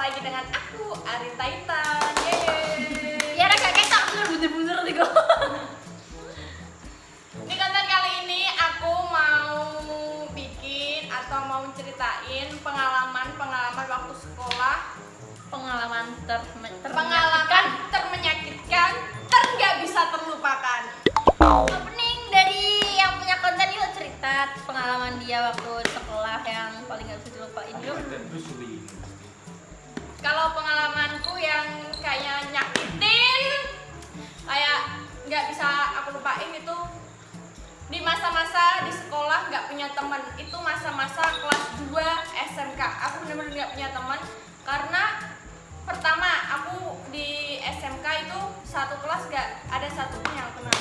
lagi dengan aku, Arin Taitan. Yeay. Ya rasa kayak tak bener-bener nih kok. Di konten kali ini aku mau bikin atau mau ceritain pengalaman waktu sekolah, Pengalaman termenyakitkan, nggak bisa terlupakan. Opening dari yang punya konten yuk, cerita pengalaman dia waktu sekolah yang paling gak bisa dilupain yuk. Kalau pengalamanku yang kayak nyakitin, kayak nggak bisa aku lupain itu di masa-masa di sekolah nggak punya teman. Itu masa-masa kelas 2 SMK. Aku bener-bener nggak punya teman karena pertama aku di SMK itu satu kelas nggak ada satupun yang kenal.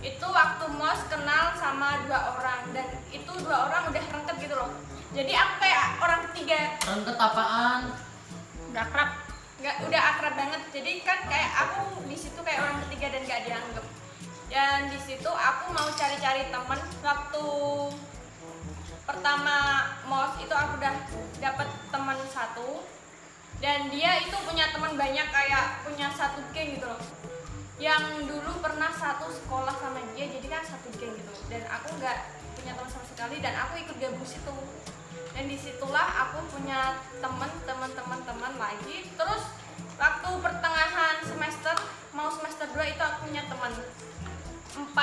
Itu waktu MOS kenal sama 2 orang dan itu 2 orang udah rengket gitu loh. Jadi aku kayak orang ketiga. Rengket apaan? Udah akrab. Udah akrab banget. Jadi kan kayak aku di situ kayak orang ketiga dan nggak dianggap. Dan di situ aku mau cari-cari temen. Waktu pertama MOS itu aku udah dapet teman satu dan dia itu punya teman banyak, kayak punya satu geng gitu loh, yang dulu pernah satu sekolah sama dia, jadi kan satu geng gitu. Dan aku nggak punya teman sama sekali dan aku ikut gabung situ. Dan disitulah aku punya teman lagi. Terus waktu pertengahan semester mau semester 2 itu aku punya teman 4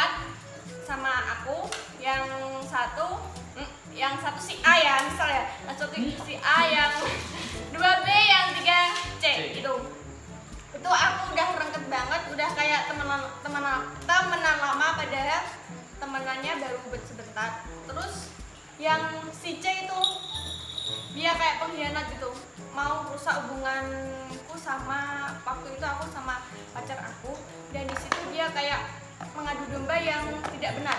sama aku, yang satu si A ya, misalnya satu si A, yang 2B, yang 3C gitu. Itu aku udah rengket banget, udah kayak temenan lama, padahal temenannya baru sebentar. Terus yang si C itu dia kayak pengkhianat gitu, mau rusak hubunganku sama waktu itu aku sama pacar aku. Dan di situ dia kayak mengadu domba yang tidak benar.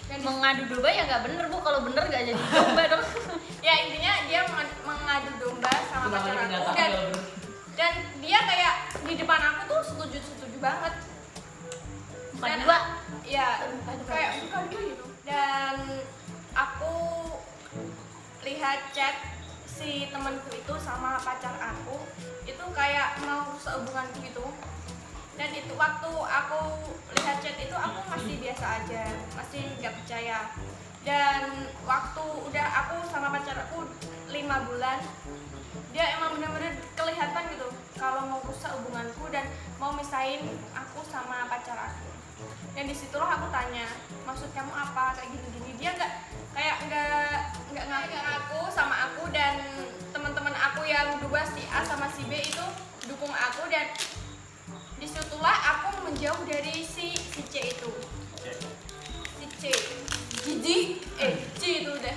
Dan Mengadu domba ya nggak bener bu, kalau bener nggak jadi domba dong. ya intinya dia mengadu domba sama pacar aku, dan dia kayak di depan aku tuh setuju banget. Bukan Dan dua. Ya kayak bukan dia gitu. Dan aku lihat chat si temanku itu sama pacar aku itu kayak mau rusak hubunganku gitu. Dan itu waktu aku lihat chat itu aku masih biasa aja, masih nggak percaya. Dan waktu udah aku sama pacar aku 5 bulan, dia emang bener-bener kelihatan gitu kalau mau rusak hubunganku dan mau misahin aku sama pacar aku. Dan disitulah aku tanya, maksud kamu apa kayak gini-gini. Dia nggak ngaku sama aku, dan teman-teman aku yang 2 si A sama si B itu dukung aku. Dan disitulah aku menjauh dari si C itu. Si C C itu udah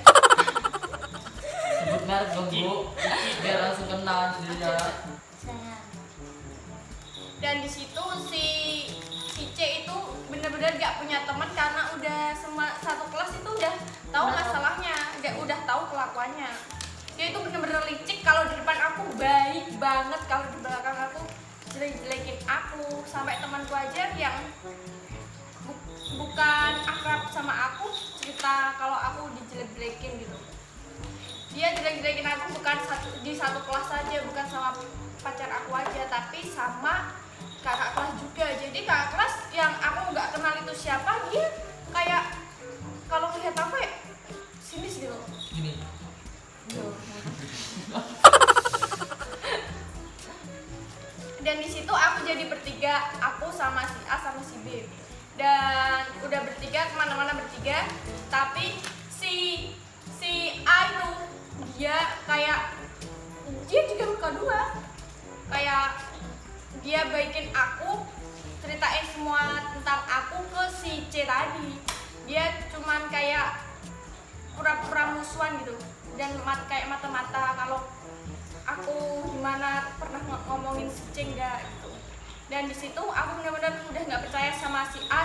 Sebut merek dong bu, biar langsung kenal jadinya. Dan di situ si C itu bener-bener gak punya teman karena udah satu kelas itu udah tahu masalahnya, udah tahu kelakuannya. Dia itu bener-bener licik. Kalau di depan aku baik banget, kalau di belakang aku jelek-jelekin aku. Sampai temanku aja yang bukan akrab sama aku cerita kalau aku dijelek-jelekin gitu. Dia jelek-jelekin aku bukan di satu kelas saja, bukan sama pacar aku aja, tapi sama kakak kelas juga. Jadi kakak kelas yang aku nggak kenal itu siapa, dia kayak kalau melihat aku ya sinis gitu. Gini. Dan di situ aku jadi bertiga, aku sama si A sama si B. Dan udah bertiga, kemana-mana bertiga. Tapi si A itu dia juga buka 2. Kayak dia baikin aku, ceritain semua tentang aku ke si C tadi. Dia cuman kayak pura-pura musuhan gitu, dan kayak mata-mata kalau aku gimana pernah ngomongin si C enggak gitu. Dan di situ aku benar-benar udah nggak percaya sama si A,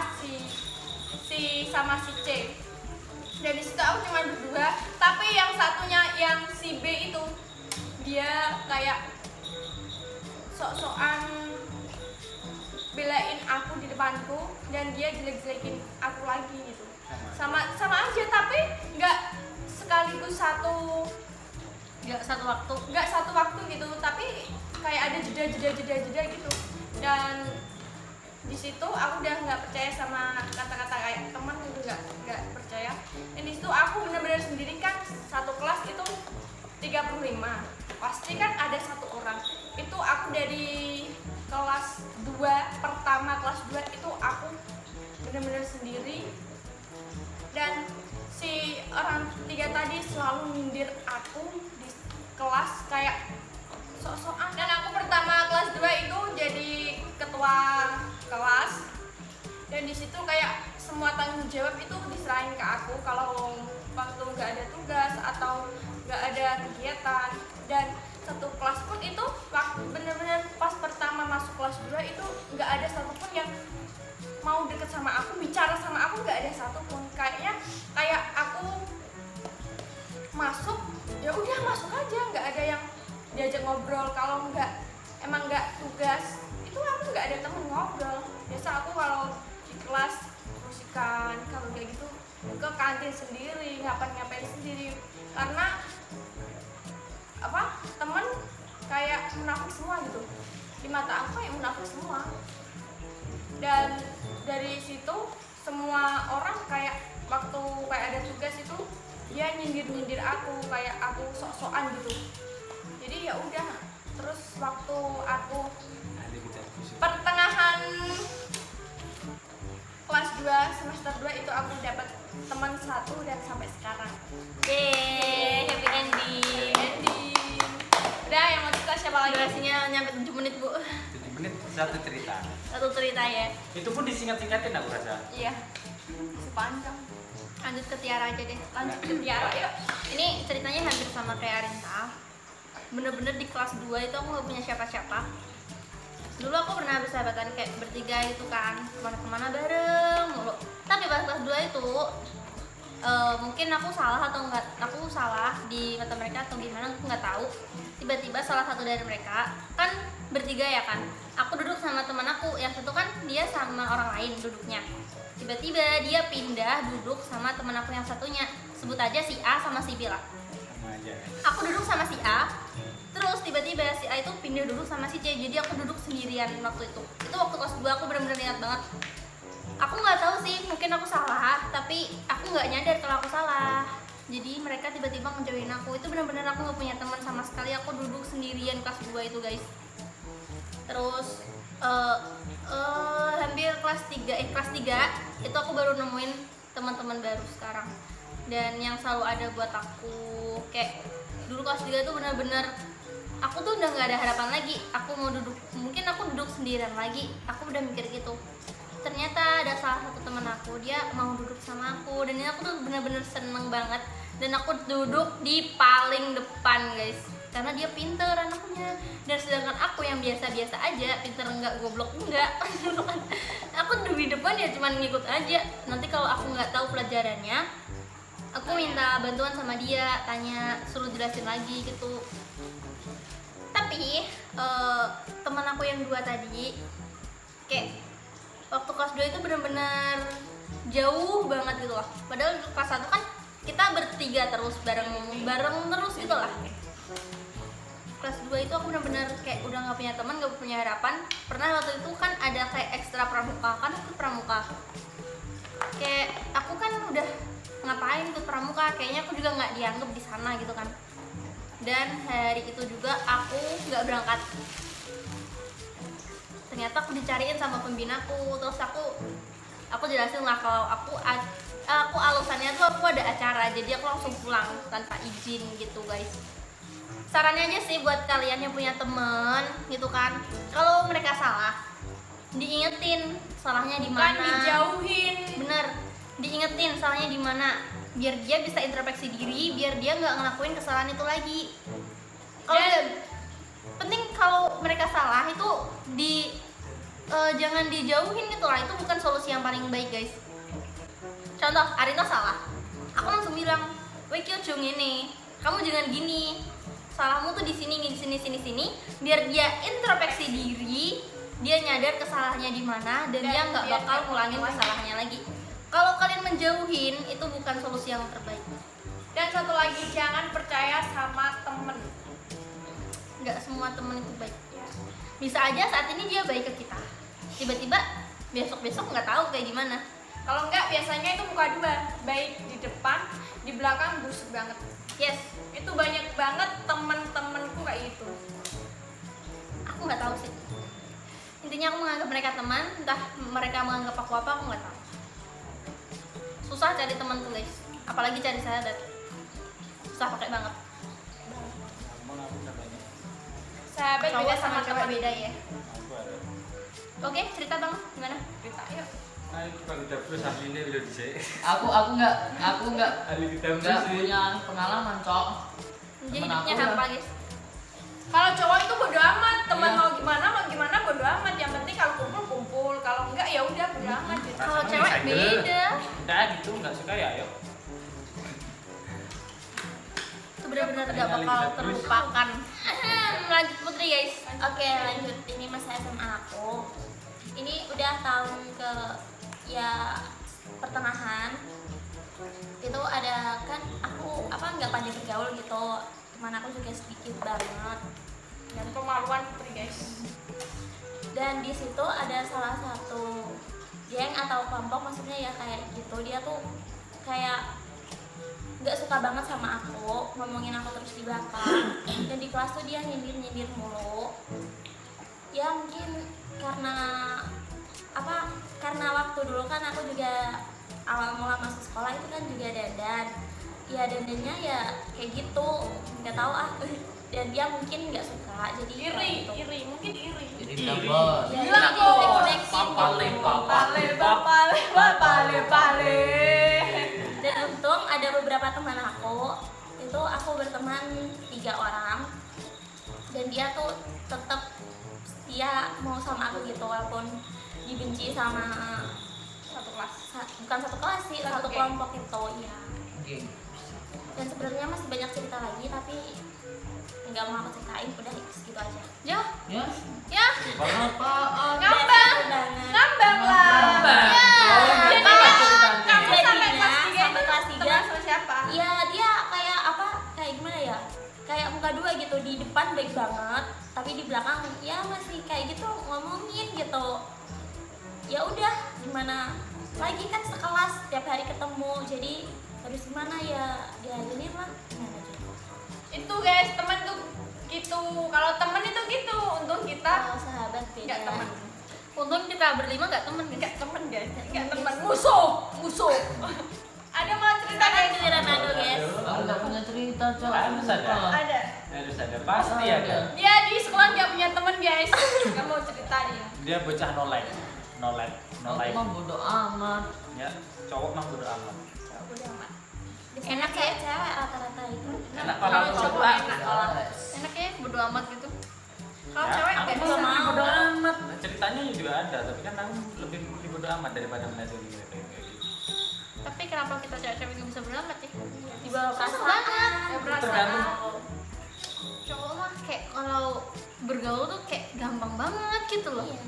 sama si C. Dan di situ aku cuma berdua. Tapi yang satunya, yang si B itu, dia kayak sok-sokan belain aku di depanku, dan dia jelek-jelekin aku lagi gitu. Sama aja, tapi nggak sekaligus satu Nggak satu waktu. nggak satu waktu gitu, tapi kayak ada jeda gitu. Dan di situ aku udah nggak percaya sama kata-kata kayak teman gitu, nggak percaya. Dan di situ aku benar-benar sendiri kan, satu kelas itu 35, pasti kan ada satu orang. Itu aku dari kelas 2 pertama, kelas 2 itu aku benar-benar sendiri. Dan si orang ketiga tadi selalu nyindir aku di kelas kayak sok-sokan. Dan aku pertama kelas 2 itu jadi ketua kelas, dan di situ kayak semua tanggung jawab itu diserahin ke aku kalau waktu nggak ada tugas atau nggak ada kegiatan. Dan satu kelas pun itu waktu bener-bener pas pertama masuk kelas 2 itu nggak ada satupun yang mau deket sama aku, bicara sama aku, nggak ada satupun. Kayak aku masuk ya udah masuk aja, nggak ada yang diajak ngobrol. Kalau emang nggak tugas itu aku nggak ada temen ngobrol. Biasa aku kalau di kelas musikan, kalau kayak gitu ke kantin sendiri, ngapain sendiri, karena temen kayak munafik semua gitu, di mata aku kayak munafik semua. Dan dari situ semua orang kayak waktu kayak ada tugas itu dia nyindir aku, kayak aku sok-sokan gitu. Jadi ya udah, terus waktu aku pertengahan kelas 2 semester 2 itu aku dapat teman satu dan sampai sekarang. Yeay, happy ending. Udah, yang mau cerita siapa lagi? Durasinya nyampe 7 menit, Bu. 7 menit satu cerita. Satu cerita ya. Itu pun disingkat-singkatin aku rasa. Iya, sepanjang. Lanjut ke Tiara aja deh. Lanjut ke Tiara, yuk. Ini ceritanya hampir sama kayak Arinta. Bener-bener di kelas 2 itu aku gak punya siapa-siapa. Dulu aku pernah bersahabatan kayak bertiga gitu kan, kemana-kemana bareng mulu. Tapi pas kelas 2 itu mungkin aku salah atau enggak, aku salah di mata mereka atau gimana, aku nggak tahu. Tiba-tiba salah satu dari mereka kan bertiga ya kan, aku duduk sama teman aku, yang satu kan dia sama orang lain duduknya. Tiba-tiba dia pindah duduk sama teman aku yang satunya, sebut aja si A sama si B lah. Sama aja. Aku duduk sama si A, terus tiba-tiba si A itu pindah duduk sama si C, jadi aku duduk sendirian waktu itu. Itu waktu kelas 2 aku benar-benar ingat banget. Aku nggak tahu sih, mungkin aku salah, tapi aku nggak nyadar kalau aku salah. Jadi mereka tiba-tiba ngejauhin aku. Itu benar-benar aku nggak punya teman sama sekali. Aku duduk sendirian kelas 2 itu guys. Terus hampir kelas 3 itu aku baru nemuin teman-teman baru sekarang. Dan yang selalu ada buat aku, kayak dulu kelas 3 itu benar-benar aku tuh udah nggak ada harapan lagi. Aku mau duduk, mungkin aku duduk sendirian lagi. Aku udah mikir gitu. Ternyata ada salah satu teman aku, dia mau duduk sama aku, dan ini aku tuh bener-bener seneng banget. Dan aku duduk di paling depan guys, karena dia pinter anaknya. Dan sedangkan aku yang biasa-biasa aja, pinter enggak, goblok enggak. Aku duduk di depan ya cuman ngikut aja. Nanti kalau aku nggak tahu pelajarannya, aku minta bantuan sama dia, tanya, suruh jelasin lagi gitu. Tapi teman aku yang 2 tadi kayak waktu kelas 2 itu benar-benar jauh banget gitu loh. Padahal kelas 1 kan kita bertiga terus bareng terus gitu lah. Kelas 2 itu aku benar-benar kayak udah nggak punya teman, nggak punya harapan. Pernah waktu itu kan ada kayak ekstra pramuka, kan ikut pramuka. Kayak aku kan udah ngapain ikut pramuka, kayaknya aku juga nggak dianggap di sana gitu kan. Dan hari itu juga aku nggak berangkat. Ternyata aku dicariin sama pembinaku, terus aku jelasin lah kalau aku alasannya tuh aku ada acara, jadi aku langsung pulang tanpa izin gitu guys. Sarannya aja sih buat kalian yang punya temen gitu kan, kalau mereka salah diingetin salahnya di mana, dijauhin. Bener, diingetin salahnya di mana, biar dia bisa introspeksi diri, biar dia nggak ngelakuin kesalahan itu lagi. Penting kalau mereka salah itu jangan dijauhin gitu lah, itu bukan solusi yang paling baik guys. Contoh, Arinta salah, aku langsung bilang, "Wei Kyo Chung ini, kamu jangan gini, salahmu tuh di sini, biar dia introspeksi diri, dia nyadar kesalahannya di mana, dan dia nggak bakal ngulangin kesalahannya lagi." Kalau kalian menjauhin, itu bukan solusi yang terbaik. Dan satu lagi, jangan percaya sama teman temen. Nggak semua temen itu baik. Bisa aja saat ini dia baik ke kita, tiba-tiba besok nggak tahu kayak gimana. Kalau enggak biasanya itu muka dua, baik di depan, di belakang busuk banget. Yes, Itu banyak banget temen-temenku kayak gitu. aku nggak tahu sih. Intinya aku menganggap mereka teman, entah mereka menganggap aku apa, aku nggak tahu. Susah cari teman tuh guys, apalagi cari sahabat. Susah pakai banget. Emang aku udah banyak. Sahabat Cowok beda sama sama cewek teman. beda ya. Aku ada. Oke, cerita bang, gimana? Cerita yuk. Nah, itu kalau udah terus ahli ini udah bisa. Aku nggak Ahli kita punya pengalaman, Cok. Jadi Temen hidupnya aku hampa ya. guys. Kalau cowok itu bodo amat, teman Iya. mau gimana bodo amat. Yang penting kalau kumpul, kalau enggak ya udah bodo amat gitu. Rasanya Kalau cewek bisa beda. Udah gitu nggak suka ya ayo. Itu benar-benar gak Kali bakal kita terus. terlupakan. Lanjut Putri guys. Oke, lanjut. Ini masa SMA aku. Ini udah tahun ke ya pertengahan. Itu ada kan aku nggak pandai bergaul gitu. Cuman aku juga sedikit banget. Dan pemaluan Putri guys. Dan di situ ada salah satu geng atau kelompok, maksudnya ya kayak gitu. Dia tuh kayak nggak suka banget sama aku, ngomongin aku terus di belakang. Dan di kelas tuh dia nyindir mulu. Ya mungkin karena karena waktu dulu kan aku juga awal mula masuk sekolah itu kan juga dandan. Ya dandannya ya kayak gitu, nggak tahu dan dia mungkin nggak suka, jadi kayak gitu. Iri, mungkin iri. Jadi Iri. double. Ya, Gila jadi kok. refleksi Papale, gitu. Papale. Dan untung ada beberapa teman aku, itu aku berteman 3 orang, dan dia tuh tetap setia mau sama aku gitu walaupun dibenci sama Satu kelas. bukan satu kelas sih, Satu satu geng. kelompok itu ya. Oke. Dan sebenarnya masih banyak cerita lagi tapi nggak mau aku ceritain, udah segitu aja. Ya, Ya. ya. Apaan? Ngambang. Ngambang lah. Ya. Jadi kamu sampai Jadinya, kelas 3 sampai itu kelas 3, teman sama siapa? Iya, dia kayak gimana ya? Kayak muka dua gitu, di depan baik banget, tapi di belakang ya masih kayak gitu ngomongin gitu. Ya udah, gimana lagi kan sekelas tiap hari ketemu, jadi harus gimana ya, dia ini lah gimana aja. Itu guys, teman tuh gitu. Kalau teman itu gitu, untung kita Kalau sahabat beda. nggak teman. Untung kita berlima nggak temen guys. Nggak teman guys, nggak teman. Musuh. Ada mau cerita Kita kan guys? giliran Nado guys. Aku nggak punya cerita, Cok. Harus ada. Ada. Harus ada, pasti ada. Dia di sekolah nggak punya teman guys. Nggak mau cerita dia. Dia bocah no life. No life. No Aku life. mah bodo amat. Ya, cowok mah bodo amat. Udah amat. Enak ya cewek rata-rata itu. Enak Kalau kalau cowok cowok. enak. Enak ya, bodo amat gitu. Kalau Ya, cewek aku nggak mah bisa. mau. bodo amat. Ceritanya juga ada, tapi kan aku lebih bodo amat daripada melihat ini kayak gitu. Tapi kenapa kita cewek-cewek nggak bisa bodo amat ya? Di bawah Susah perasaan. banget. Ya, perasaan. Tergantung. Cowok mah kayak kalau bergaul tuh kayak gampang banget gitu loh. Iya.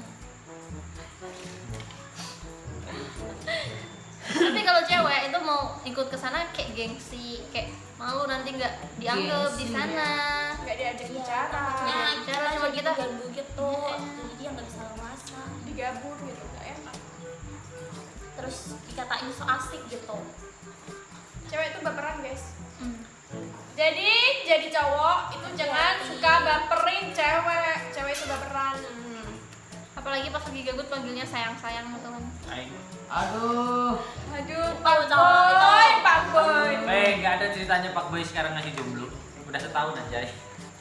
Tapi kalau cewek itu mau ikut ke sana kayak gengsi, kayak malu nanti nggak dianggap di Gengsi. sana. Nggak diajak Iya, bicara. takutnya Bicara sama jadi kita. ganggu gitu. Iya. Jadi dia nggak bisa leluasa. Digabur gitu, nggak enak. Terus dikatain so asik gitu. Cewek itu baperan guys. Hmm. Jadi cowok itu jangan Hati-hati. suka baperin cewek. Cewek itu baperan. Apalagi pas lagi gabut panggilnya sayang-sayang gitu kan. Aing. Aduh. Aduh, Pak Boy, Pak Boy. Nggak ada ceritanya Pak Boy sekarang masih jomblo. Udah setahun aja.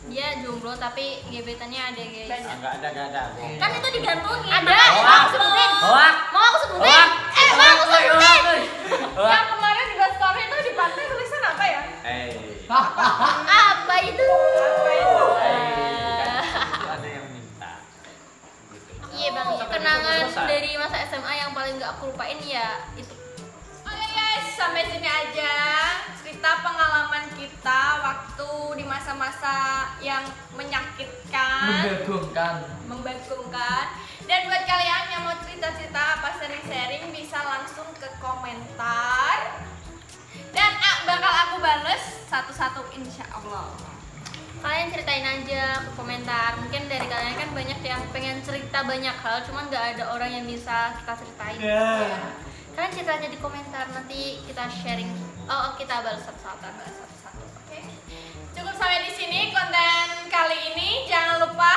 Dia jomblo tapi gebetannya ada guys. Banyak. Nggak ada. Kan itu digantungin. Ada. Makanya Mau aku sebutin? Hoak. Mau aku sebutin? Hoak. Mau aku sebutin? Yang kemarin juga story itu di pantai tulisan apa ya? Apa itu? Apa itu? Itu ada yang minta. Gitu. Iya bang, Sampai kenangan selesai. dari masa SMA yang paling gak aku lupain ya itu. Oke guys, sampai sini aja cerita pengalaman kita waktu di masa-masa yang menyakitkan, Membagongkan. Dan buat kalian yang mau cerita-cerita apa sharing-sharing bisa langsung ke komentar. Dan bakal aku bales satu-satu insya Allah. kalian ceritain aja ke komentar. Mungkin dari kalian kan banyak yang pengen cerita banyak hal, cuman nggak ada orang yang bisa kita ceritain. Ya. Kalian cerita aja di komentar, nanti kita sharing. Oh, kita balas satu-satu. Oke. Cukup sampai di sini konten kali ini. Jangan lupa